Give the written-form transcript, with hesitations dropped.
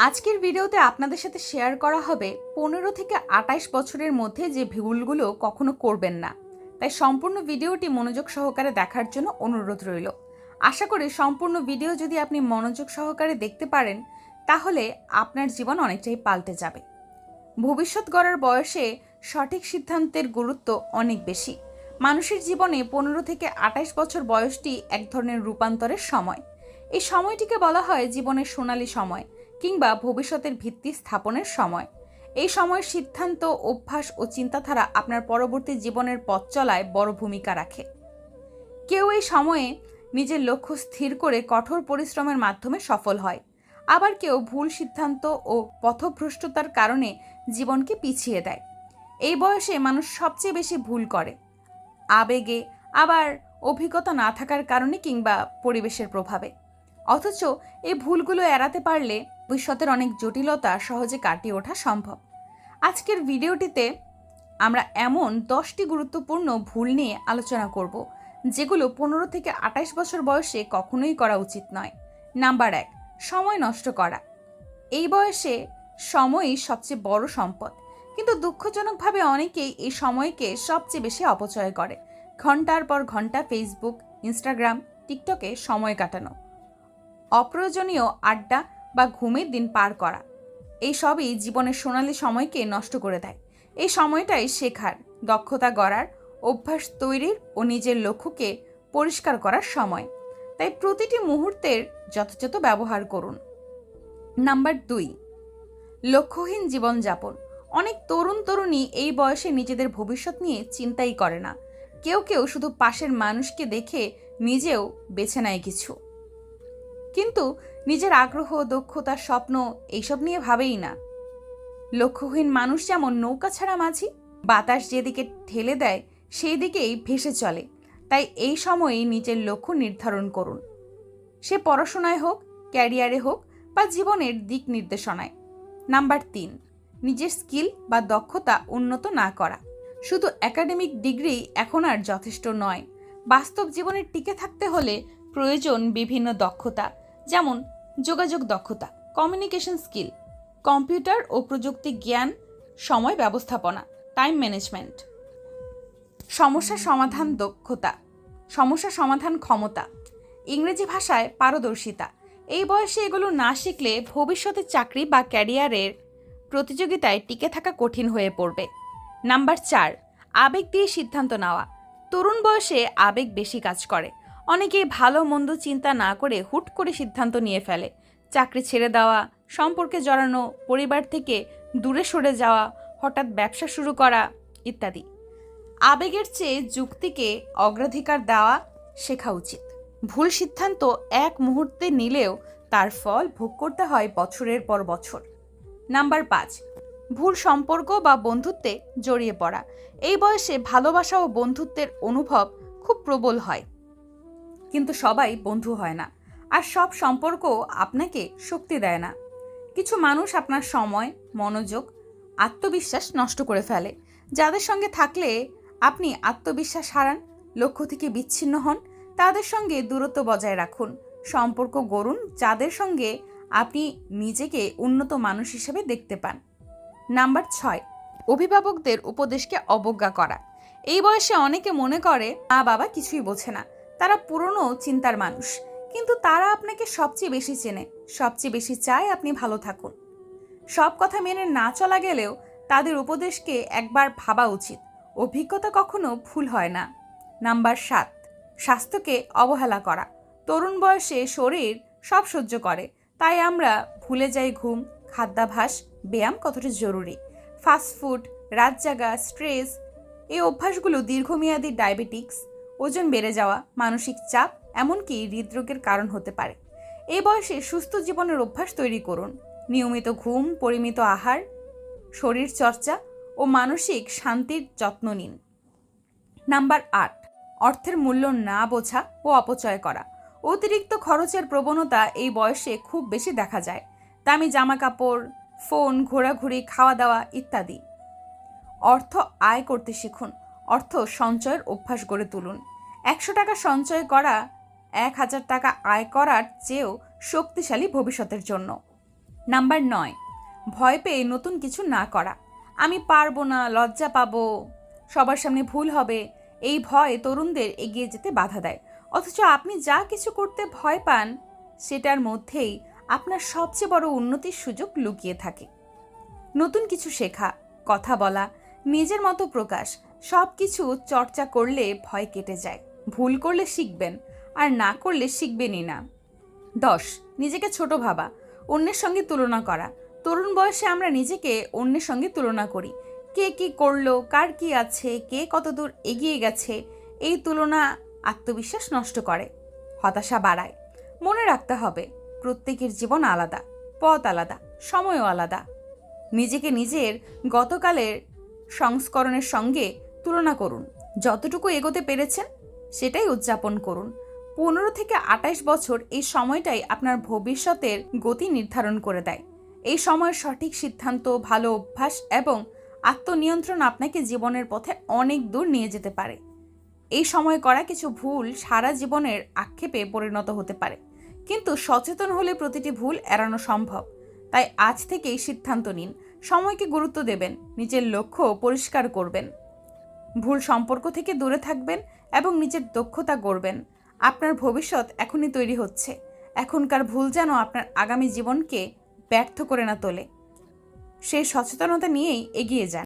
আজকের ভিডিওতে আপনাদের সাথে শেয়ার করা হবে 15 থেকে 28 বছরের মধ্যে যে ভুলগুলো কখনো করবেন না। তাই সম্পূর্ণ ভিডিওটি মনোযোগ সহকারে দেখার জন্য অনুরোধ রইল। আশা করি সম্পূর্ণ ভিডিও যদি আপনি মনোযোগ সহকারে দেখতে পারেন তাহলে আপনার জীবন অনেকটাই পাল্টে যাবে। ভবিষ্যৎ গড়ার বয়সে সঠিক সিদ্ধান্তের গুরুত্ব অনেক বেশি। মানুষের জীবনে 15 থেকে 28 বছর বয়সটি এক ধরনের রূপান্তরের সময়। এই সময়টিকে বলা হয় জীবনের সোনালী সময় কিংবা ভবিষ্যতের ভিত্তি স্থাপনের সময়। এই সময়ের সিদ্ধান্ত, অভ্যাস ও চিন্তাধারা আপনার পরবর্তী জীবনের পথ চলায় বড় ভূমিকা রাখে। কেউ এই সময়ে নিজের লক্ষ্য স্থির করে কঠোর পরিশ্রমের মাধ্যমে সফল হয়, আবার কেউ ভুল সিদ্ধান্ত ও পথভ্রষ্টতার কারণে জীবনকে পিছিয়ে দেয়। এই বয়সে মানুষ সবচেয়ে বেশি ভুল করে, আবেগে, আবার অভিজ্ঞতা না থাকার কারণে কিংবা পরিবেশের প্রভাবে। অথচ এই ভুলগুলো এড়াতে পারলে ভবিষ্যতের অনেক জটিলতা সহজে কাটিয়ে ওঠা সম্ভব। আজকের ভিডিওটিতে আমরা এমন 10টি গুরুত্বপূর্ণ ভুল নিয়ে আলোচনা করব যেগুলো 15 থেকে 28 বছর বয়সে কখনোই করা উচিত নয়। নাম্বার 1, সময় নষ্ট করা। এই বয়সে সময়ই সবচেয়ে বড় সম্পদ, কিন্তু দুঃখজনকভাবে অনেকেই এই সময়কে সবচেয়ে বেশি অপচয় করে। ঘন্টার পর ঘন্টা ফেসবুক, ইনস্টাগ্রাম, টিকটকে সময় কাটানো, অপ্রয়োজনীয় আড্ডা বা ঘুমের দিন পার করা, এই সবই জীবনের সোনালী সময়কে নষ্ট করে দেয়। এই সময়টাই শেখার, দক্ষতা গড়ার, অভ্যাস তৈরির ও নিজের লক্ষ্যকে পরিষ্কার করার সময়। তাই প্রতিটি মুহূর্তের যথাযথ ব্যবহার করুন। নাম্বার 2, লক্ষ্যহীন জীবনযাপন। অনেক তরুণী এই বয়সে নিজেদের ভবিষ্যৎ নিয়ে চিন্তাই করে না। কেউ কেউ শুধু পাশের মানুষকে দেখে নিজেও বেছে নেয় কিছু, কিন্তু নিজের আগ্রহ, দক্ষতা, স্বপ্ন এইসব নিয়ে ভাবেই না। লক্ষ্যহীন মানুষ যেমন নৌকা ছাড়া মাঝি, বাতাস যেদিকে ঠেলে দেয় সেই দিকেই ভেসে চলে। তাই এই সময়েই নিজের লক্ষ্য নির্ধারণ করুন, সে পড়াশোনায় হোক, ক্যারিয়ারে হোক বা জীবনের দিক নির্দেশনায়। নাম্বার 3, নিজের স্কিল বা দক্ষতা উন্নত না করা। শুধু একাডেমিক ডিগ্রি এখন আর যথেষ্ট নয়। বাস্তব জীবনে টিকে থাকতে হলে প্রয়োজন বিভিন্ন দক্ষতা, যেমন যোগাযোগ দক্ষতা, কমিউনিকেশন স্কিল, কম্পিউটার ও প্রযুক্তি জ্ঞান, সময় ব্যবস্থাপনা, টাইম ম্যানেজমেন্ট, সমস্যা সমাধান দক্ষতা, সমস্যা সমাধান ক্ষমতা, ইংরেজি ভাষায় পারদর্শিতা। এই বয়সে এগুলো না শিখলে ভবিষ্যতে চাকরি বা ক্যারিয়ারের প্রতিযোগিতায় টিকে থাকা কঠিন হয়ে পড়বে। নাম্বার 4, আবেগ দিয়ে সিদ্ধান্ত নেওয়া। তরুণ বয়সে আবেগ বেশি কাজ করে। অনেকেই ভালো মন্দ চিন্তা না করে হুট করে সিদ্ধান্ত নিয়ে ফেলে। চাকরি ছেড়ে দেওয়া, সম্পর্কে জড়ানো, পরিবার থেকে দূরে সরে যাওয়া, হঠাৎ ব্যবসা শুরু করা ইত্যাদি। আবেগের চেয়ে যুক্তিকে অগ্রাধিকার দেওয়া শেখা উচিত। ভুল সিদ্ধান্ত এক মুহূর্তে নিলেও তার ফল ভোগ করতে হয় বছরের পর বছর। নাম্বার 5, ভুল সম্পর্ক বা বন্ধুত্বে জড়িয়ে পড়া। এই বয়সে ভালোবাসা ও বন্ধুত্বের অনুভব খুব প্রবল হয়, কিন্তু সবাই বন্ধু হয় না, আর সব সম্পর্ক আপনাকে শক্তি দেয় না। কিছু মানুষ আপনার সময়, মনোযোগ, আত্মবিশ্বাস নষ্ট করে ফেলে। যাদের সঙ্গে থাকলে আপনি আত্মবিশ্বাস হারান, লক্ষ্য থেকে বিচ্ছিন্ন হন, তাদের সঙ্গে দূরত্ব বজায় রাখুন। সম্পর্ক গড়ুন যাদের সঙ্গে আপনি নিজেকে উন্নত মানুষ হিসেবে দেখতে পান। নাম্বার 6, অভিভাবকদের উপদেশকে অবজ্ঞা করা। এই বয়সে অনেকে মনে করে মা বাবা কিছুই বোঝে না, তারা পুরনো চিন্তার মানুষ, কিন্তু তারা আপনাকে সবচেয়ে বেশি চেনে, সবচেয়ে বেশি চায় আপনি ভালো থাকুন। সব কথা মেনে না চলা গেলেও তাদের উপদেশকে একবার ভাবা উচিত। অভিজ্ঞতা কখনো ভুল হয় না। নাম্বার 7, স্বাস্থ্যকে অবহেলা করা। তরুণ বয়সে শরীর সব সহ্য করে, তাই আমরা ভুলে যাই ঘুম, খাদ্যাভ্যাস, ব্যায়াম কতটা জরুরি। ফাস্টফুড, রাত জাগা, স্ট্রেস, এই অভ্যাসগুলো দীর্ঘমেয়াদী ডায়াবেটিক্স, ওজন বেড়ে যাওয়া, মানসিক চাপ, এমনকি হৃদরোগের কারণ হতে পারে। এই বয়সে সুস্থ জীবনের অভ্যাস তৈরি করুন। নিয়মিত ঘুম, পরিমিত আহার, শরীর চর্চা ও মানসিক শান্তির যত্ন নিন। নাম্বার 8, অর্থের মূল্য না বোঝা ও অপচয় করা। অতিরিক্ত খরচের প্রবণতা এই বয়সে খুব বেশি দেখা যায়। দামি জামা কাপড়, ফোন, ঘোরাঘুরি, খাওয়া দাওয়া ইত্যাদি। অর্থ আয় করতে শিখুন। অর্থ সঞ্চয়ের অভ্যাস গড়ে তুলুন। 100 টাকা সঞ্চয় করা 1000 টাকা আয় করার চেয়েও শক্তিশালী ভবিষ্যতের জন্য। নাম্বার 9, ভয় পেয়ে নতুন কিছু না করা। আমি পারবো না, লজ্জা পাবো, সবার সামনে ভুল হবে, এই ভয় তরুণদের এগিয়ে যেতে বাধা দেয়। অথচ আপনি যা কিছু করতে ভয় পান সেটার মধ্যেই আপনার সবচেয়ে বড় উন্নতির সুযোগ লুকিয়ে থাকে। নতুন কিছু শেখা, কথা বলা, নিজের মতো প্রকাশ, সব কিছু চর্চা করলে ভয় কেটে যায়। ভুল করলে শিখবেন, আর না করলে শিখবেনই না। 10, নিজেকে ছোট ভাবা, অন্যের সঙ্গে তুলনা করা। তরুণ বয়সে আমরা নিজেকে অন্যের সঙ্গে তুলনা করি। কে কি করলো, কার কি আছে, কে কতদূর এগিয়ে গেছে। এই তুলনা আত্মবিশ্বাস নষ্ট করে, হতাশা বাড়ায়। মনে রাখতে হবে, প্রত্যেকের জীবন আলাদা, পথ আলাদা, সময়ও আলাদা। নিজেকে নিজের গতকালের সংস্করণের সঙ্গে তুলনা করুন। যতটুকু এগোতে পেরেছেন সেটাই উদযাপন করুন। 15 থেকে 28 বছর, এই সময়টাই আপনার ভবিষ্যতের গতি নির্ধারণ করে দেয়। এই সময়ের সঠিক সিদ্ধান্ত, ভালো অভ্যাস এবং আত্মনিয়ন্ত্রণ আপনাকে জীবনের পথে অনেক দূর নিয়ে যেতে পারে। এই সময় করা কিছু ভুল সারা জীবনের আক্ষেপে পরিণত হতে পারে, কিন্তু সচেতন হলে প্রতিটি ভুল এড়ানো সম্ভব। তাই আজ থেকেই সিদ্ধান্ত নিন, সময়কে গুরুত্ব দেবেন, নিজের লক্ষ্য পরিষ্কার করবেন, ভুল সম্পর্ক থেকে দূরে থাকবেন এবং নিজের দক্ষতা গড়বেন। আপনার ভবিষ্যৎ এখনই তৈরি হচ্ছে। এখনকার ভুল যেন আপনার আগামী জীবনকে ব্যর্থ করে না তোলে। সেই সচেতনতা নিয়েই এগিয়ে যান।